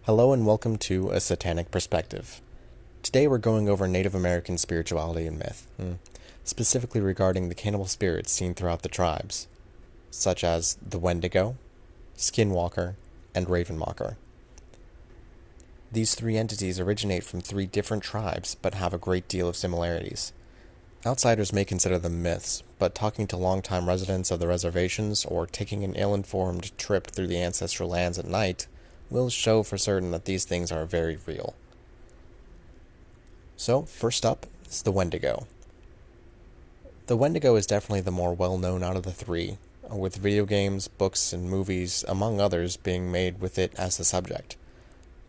Hello and welcome to A Satanic Perspective. Today we're going over Native American spirituality and myth, specifically regarding the cannibal spirits seen throughout the tribes, such as the Wendigo, Skinwalker, and Ravenwalker. These three entities originate from three different tribes, but have a great deal of similarities. Outsiders may consider them myths, but talking to longtime residents of the reservations or taking an ill-informed trip through the ancestral lands at night will show for certain that these things are very real. So, first up is the Wendigo. The Wendigo is definitely the more well-known out of the three, with video games, books, and movies, among others, being made with it as the subject.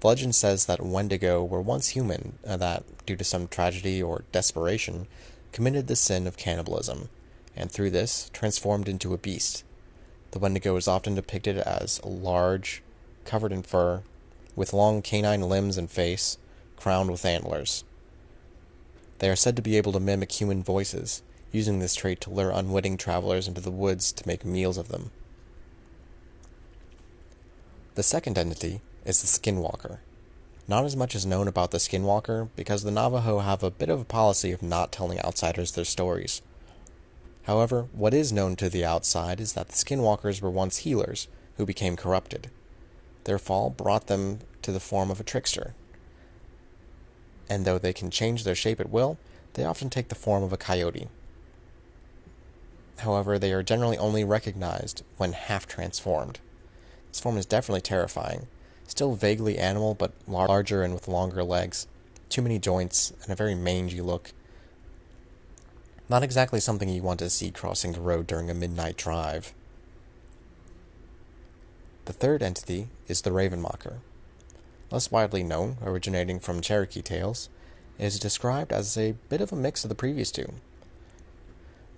The legend says that Wendigo were once human, that, due to some tragedy or desperation, committed the sin of cannibalism, and through this, transformed into a beast. The Wendigo is often depicted as large, covered in fur, with long canine limbs and face, crowned with antlers. They are said to be able to mimic human voices, using this trait to lure unwitting travelers into the woods to make meals of them. The second entity is the Skinwalker. Not as much is known about the Skinwalker because the Navajo have a bit of a policy of not telling outsiders their stories. However, what is known to the outside is that the Skinwalkers were once healers who became corrupted. Their fall brought them to the form of a trickster. And though they can change their shape at will, they often take the form of a coyote. However, they are generally only recognized when half-transformed. This form is definitely terrifying. Still vaguely animal, but larger and with longer legs, too many joints, and a very mangy look. Not exactly something you want to see crossing the road during a midnight drive. The third entity is the Ravenwalker. Less widely known, originating from Cherokee tales, it is described as a bit of a mix of the previous two.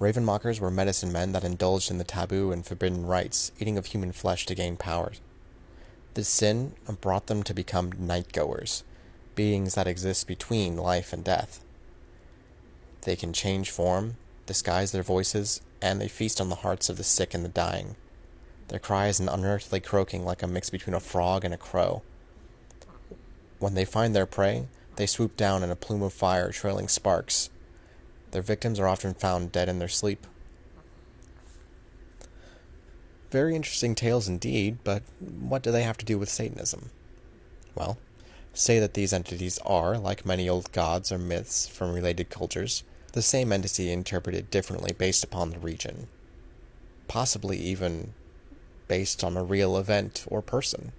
Ravenwalkers were medicine men that indulged in the taboo and forbidden rites, eating of human flesh to gain power. This sin brought them to become night-goers, beings that exist between life and death. They can change form, disguise their voices, and they feast on the hearts of the sick and the dying. Their cry is an unearthly croaking like a mix between a frog and a crow. When they find their prey, they swoop down in a plume of fire, trailing sparks. Their victims are often found dead in their sleep. Very interesting tales indeed, but what do they have to do with Satanism? Well, say that these entities are, like many old gods or myths from related cultures, the same entity interpreted differently based upon the region. Possibly even based on a real event or person.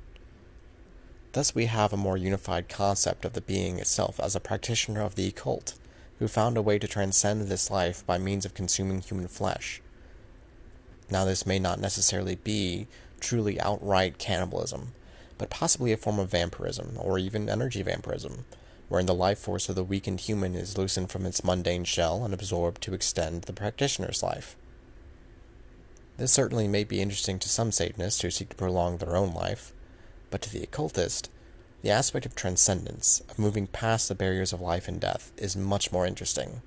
Thus we have a more unified concept of the being itself as a practitioner of the occult, who found a way to transcend this life by means of consuming human flesh. Now this may not necessarily be truly outright cannibalism, but possibly a form of vampirism, or even energy vampirism, wherein the life force of the weakened human is loosened from its mundane shell and absorbed to extend the practitioner's life. This certainly may be interesting to some Satanists who seek to prolong their own life, but to the occultist, the aspect of transcendence, of moving past the barriers of life and death, is much more interesting.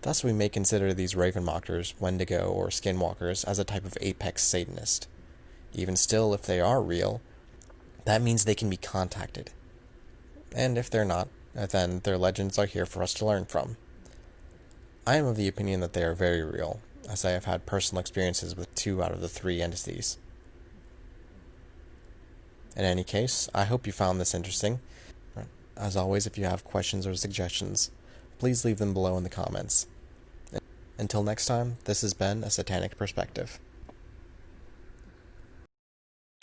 Thus we may consider these Ravenwalkers, Wendigo, or Skinwalkers as a type of apex Satanist. Even still, if they are real, that means they can be contacted. And if they're not, then their legends are here for us to learn from. I am of the opinion that they are very real, as I have had personal experiences with 2 out of the 3 entities. In any case, I hope you found this interesting. As always, if you have questions or suggestions, please leave them below in the comments. Until next time, this has been A Satanic Perspective.